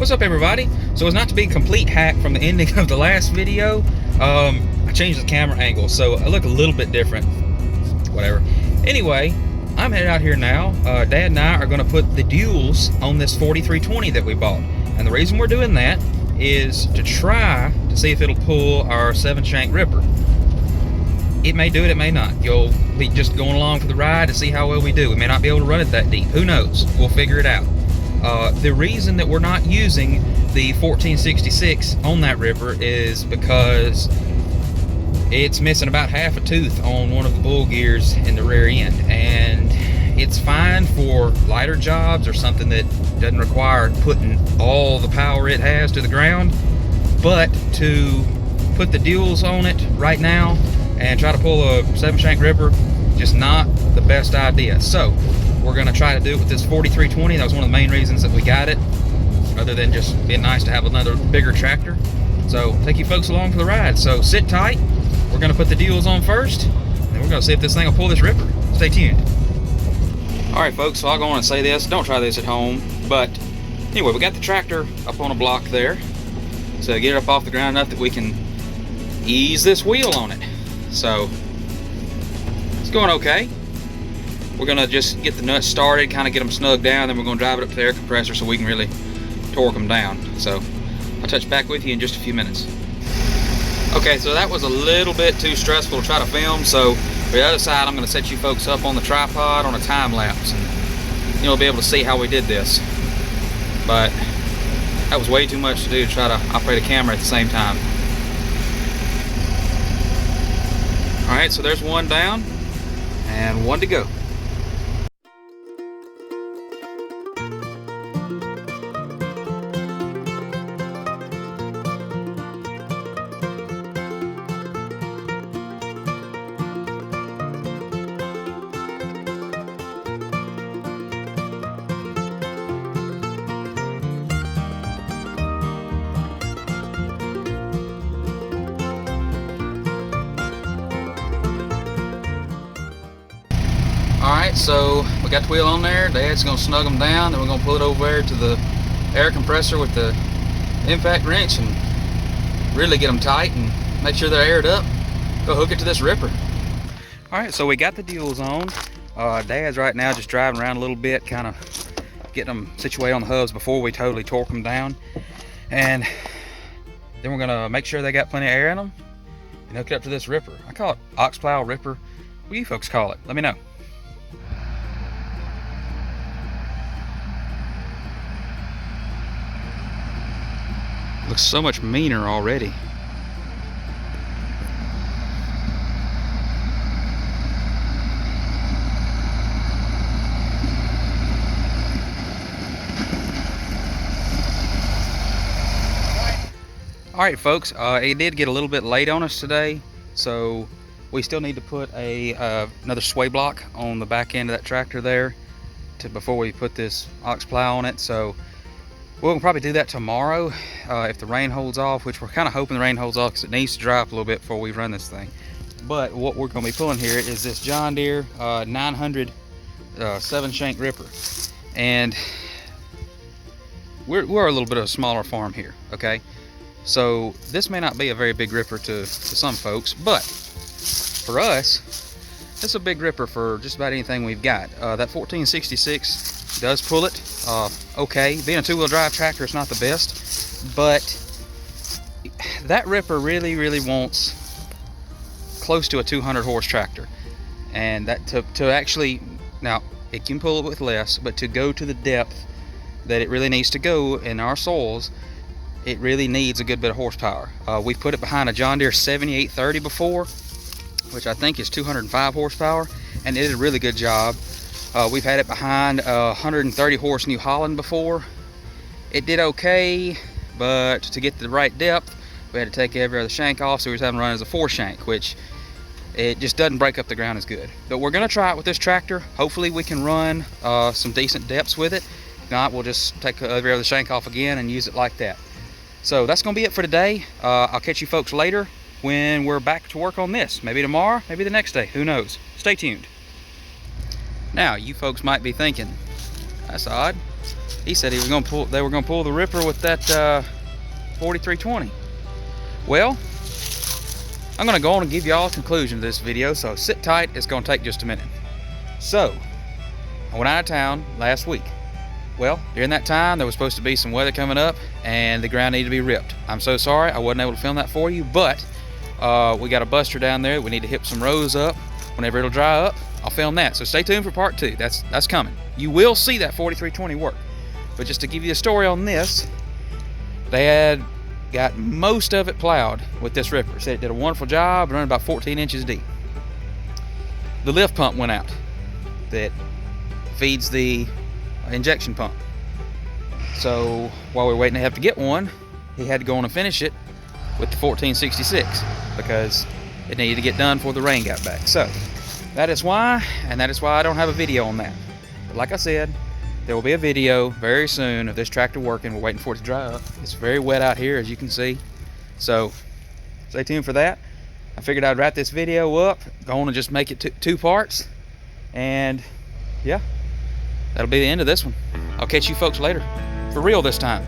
What's up, everybody? So as not to be a complete hack from the ending of the last video, I changed the camera angle so I look a little bit different. Whatever. Anyway, I'm headed out here now. Dad and I are going to put the duals on this 4320 that we bought. And the reason we're doing that is to try to see if it'll pull our 7-shank ripper. It may do it, it may not. You'll be just going along for the ride to see how well we do. We may not be able to run it that deep. Who knows? We'll figure it out. The reason that we're not using the 1466 on that ripper is because it's missing about half a tooth on one of the bull gears in the rear end, and it's fine for lighter jobs or something that doesn't require putting all the power it has to the ground. But to put the duals on it right now and try to pull a 7-shank ripper, just not the best idea. So we're going to try to do it with this 4320. That was one of the main reasons that we got it, other than just being nice to have another bigger tractor. So take you folks along for the ride. So sit tight. We're going to put the duals on first, and we're going to see if this thing will pull this ripper. Stay tuned. Alright folks, so I'll go on and say this. Don't try this at home. But anyway, we got the tractor up on a block there. So get it up off the ground enough that we can ease this wheel on it. So it's going okay. We're going to just get the nuts started, kind of get them snug down, then we're going to drive it up to the air compressor so we can really torque them down. So I'll touch back with you in just a few minutes. Okay, so that was a little bit too stressful to try to film, so for the other side I'm going to set you folks up on the tripod on a time lapse, and you'll be able to see how we did this. But that was way too much to do to try to operate a camera at the same time. Alright, so there's one down and one to go. Alright, so we got the wheel on there. Dad's going to snug them down, then we're going to pull it over there to the air compressor with the impact wrench and really get them tight and make sure they're aired up. Go hook it to this ripper. Alright, so we got the duals on. Dad's right now just driving around a little bit, kind of getting them situated on the hubs before we totally torque them down. And then we're going to make sure they got plenty of air in them and hook it up to this ripper. I call it ox plow ripper. What do you folks call it? Let me know. Looks so much meaner already. Alright folks, it did get a little bit late on us today, so we still need to put another sway block on the back end of that tractor there before we put this ox plow on it. So we'll probably do that tomorrow if the rain holds off, which we're kind of hoping the rain holds off because it needs to dry up a little bit before we run this thing. But what we're going to be pulling here is this John Deere 900 7-shank ripper. And we're a little bit of a smaller farm here, okay? So this may not be a very big ripper to some folks, but for us, it's a big ripper for just about anything we've got. That 1466 does pull it okay. Being a 2-wheel drive tractor, it's not the best, but that ripper really wants close to a 200 horse tractor, and that to actually, now it can pull it with less, but to go to the depth that it really needs to go in our soils, it really needs a good bit of horsepower. We've put it behind a John Deere 7830 before, which I think is 205 horsepower, and it did a really good job. We've had it behind a 130 horse New Holland before. It did okay, but to get the right depth, we had to take every other shank off, so we was having to run as a 4-shank, which it just doesn't break up the ground as good. But we're going to try it with this tractor. Hopefully we can run some decent depths with it. If not, we'll just take every other shank off again and use it like that. So that's going to be it for today. I'll catch you folks later when we're back to work on this. Maybe tomorrow, maybe the next day, who knows. Stay tuned. Now, you folks might be thinking, that's odd. He said he was gonna pull. They were gonna pull the ripper with that 4320. Well, I'm gonna go on and give y'all a conclusion to this video. So sit tight. It's gonna take just a minute. So I went out of town last week. Well, during that time there was supposed to be some weather coming up, and the ground needed to be ripped. I'm so sorry I wasn't able to film that for you, but we got a buster down there. We need to hip some rows up. Whenever it'll dry up, I'll film that. So stay tuned for part 2. That's coming. You will see that 4320 work. But just to give you a story on this, they had got most of it plowed with this ripper. Said it did a wonderful job, running about 14 inches deep. The lift pump went out that feeds the injection pump. So while we were waiting to have to get one, he had to go on and finish it with the 1466 because it needed to get done before the rain got back. So that is why, and that is why I don't have a video on that. But like I said, there will be a video very soon of this tractor working. We're waiting for it to dry up. It's very wet out here, as you can see. So stay tuned for that. I figured I'd wrap this video up, go on and just make it 2 parts. And yeah, that'll be the end of this one. I'll catch you folks later. For real this time.